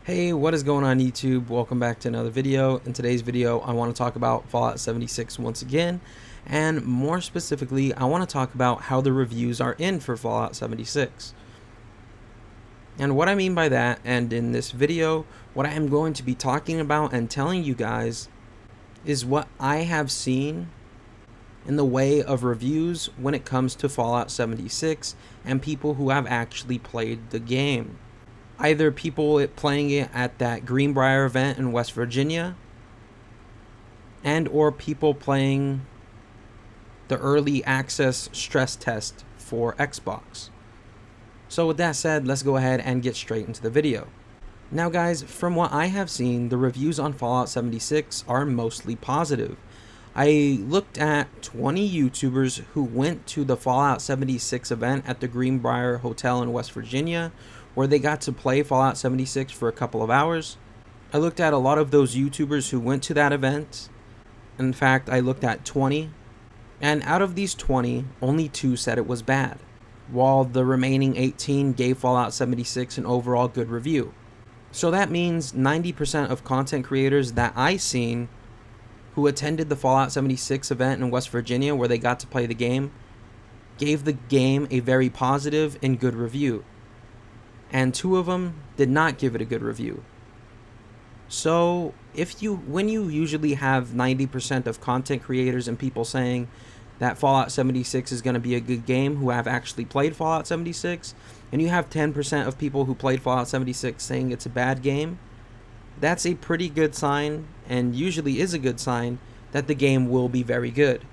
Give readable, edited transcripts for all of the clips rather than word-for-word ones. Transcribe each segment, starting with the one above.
Hey, what is going on YouTube? Welcome back to another video. In today's video, I want to talk about Fallout 76 once again, and more specifically, I want to talk about how the reviews are in for Fallout 76. And what I mean by that, and in this video, what I am going to be talking about and telling you guys is what I have seen in the way of reviews when it comes to Fallout 76 and people who have actually played the game. Either people playing it at that Greenbrier event in West Virginia, and or people playing the early access stress test for Xbox. So with that said, let's go ahead and get straight into the video. Now guys, from what I have seen, the reviews on Fallout 76 are mostly positive. I looked at 20 YouTubers who went to the Fallout 76 event at the Greenbrier Hotel in West Virginia, where they got to play Fallout 76 for a couple of hours. I looked at a lot of those YouTubers who went to that event. In fact, I looked at 20, and out of these 20, only 2 said it was bad, while the remaining 18 gave Fallout 76 an overall good review. So that means 90% of content creators that I seen who attended the Fallout 76 event in West Virginia where they got to play the game, gave the game a very positive and good review. And 2 of them did not give it a good review. So when you usually have 90% of content creators and people saying that Fallout 76 is going to be a good game who have actually played Fallout 76, and you have 10% of people who played Fallout 76 saying it's a bad game, that's a pretty good sign, and usually is a good sign, that the game will be very good.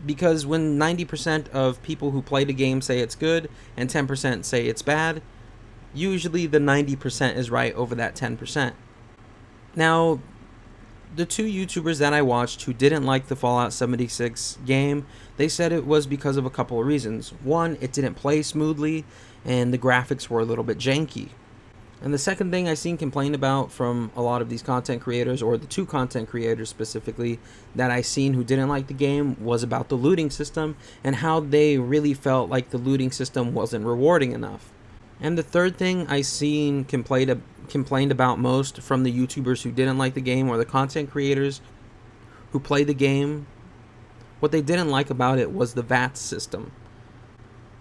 Because when 90% of people who play the game say it's good and 10% say it's bad, usually the 90% is right over that 10%. Now, the 2 YouTubers that I watched who didn't like the Fallout 76 game, they said it was because of a couple of reasons. One, it didn't play smoothly and the graphics were a little bit janky. And the second thing I seen complained about from a lot of these content creators, or the 2 content creators specifically that I seen who didn't like the game, was about the looting system and how they really felt like the looting system wasn't rewarding enough. And the third thing I seen complained about most from the YouTubers who didn't like the game, or the content creators who play the game, what they didn't like about it was the VATS system.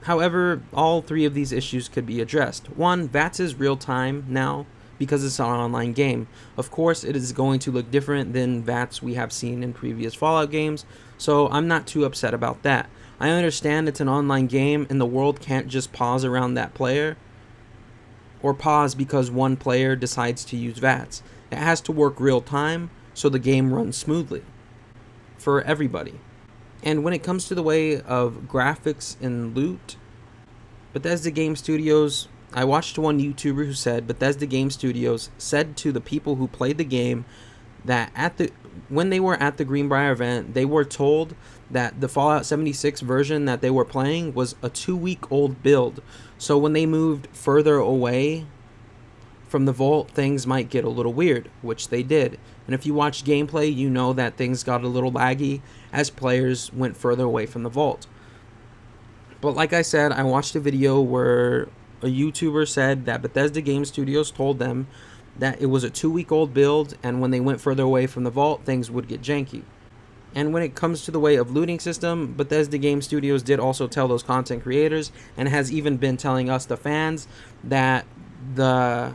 However, all 3 of these issues could be addressed. 1, VATS is real time now because it's an online game. Of course, it is going to look different than VATS we have seen in previous Fallout games, so I'm not too upset about that. I understand it's an online game and the world can't just pause around that player, or pause because one player decides to use VATS. It has to work real time so the game runs smoothly for everybody. And when it comes to the way of graphics and loot, Bethesda Game Studios, I watched one YouTuber who said Bethesda Game Studios said to the people who played the game that when they were at the Greenbrier event, they were told that the Fallout 76 version that they were playing was a 2-week-old build. So when they moved further away from the vault, things might get a little weird, which they did. And if you watch gameplay, you know that things got a little laggy as players went further away from the vault. But like I said, I watched a video where a YouTuber said that Bethesda Game Studios told them that it was a 2-week-old build, and when they went further away from the vault, things would get janky. And when it comes to the way of looting system, Bethesda Game Studios did also tell those content creators, and has even been telling us, the fans, that the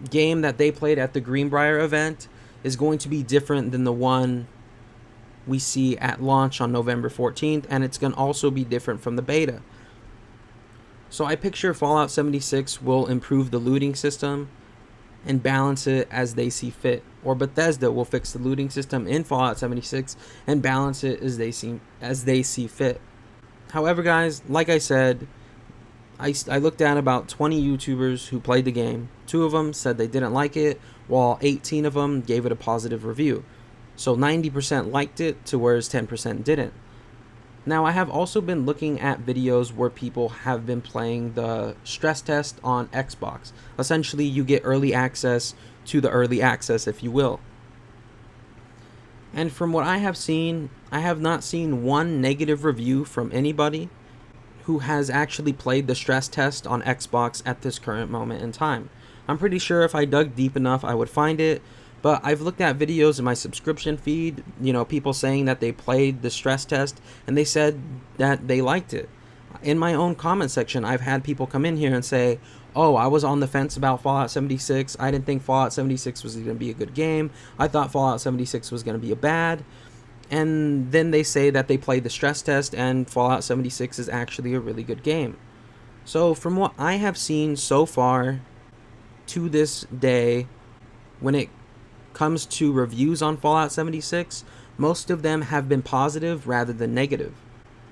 game that they played at the Greenbrier event is going to be different than the one we see at launch on November 14th, and it's going to also be different from the beta. So I picture Fallout 76 will improve the looting system and balance it as they see fit, or Bethesda will fix the looting system in Fallout 76 and balance it as they see fit. However guys, like I said, I looked at about 20 YouTubers who played the game. 2 of them said they didn't like it, while 18 of them gave it a positive review. So 90% liked it, to whereas 10% didn't. Now I have also been looking at videos where people have been playing the stress test on Xbox. Essentially, you get early access to the early access, if you will. And from what I have seen, I have not seen one negative review from anybody who has actually played the stress test on Xbox at this current moment in time. I'm pretty sure if I dug deep enough, I would find it. But I've looked at videos in my subscription feed, people saying that they played the stress test and they said that they liked it. In my own comment section, I've had people come in here and say, oh, I was on the fence about Fallout 76. I didn't think Fallout 76 was going to be a good game. I thought Fallout 76 was going to be a bad. And then they say that they played the stress test and Fallout 76 is actually a really good game. So from what I have seen so far to this day, when it comes to reviews on Fallout 76, most of them have been positive rather than negative.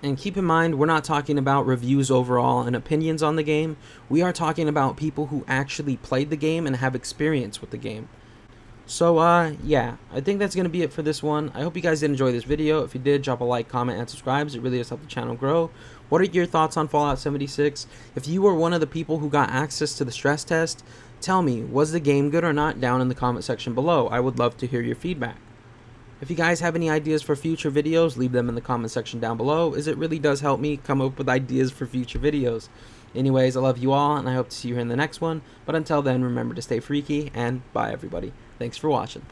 And keep in mind, we're not talking about reviews overall and opinions on the game. We are talking about people who actually played the game and have experience with the game. So, yeah, I think that's going to be it for this one. I hope you guys did enjoy this video. If you did, drop a like, comment, and subscribe. It really does help the channel grow. What are your thoughts on Fallout 76? If you were one of the people who got access to the stress test, tell me, was the game good or not down in the comment section below. I would love to hear your feedback. If you guys have any ideas for future videos, leave them in the comment section down below, as it really does help me come up with ideas for future videos. Anyways, I love you all, and I hope to see you here in the next one. But until then, remember to stay freaky, and bye everybody. Thanks for watching.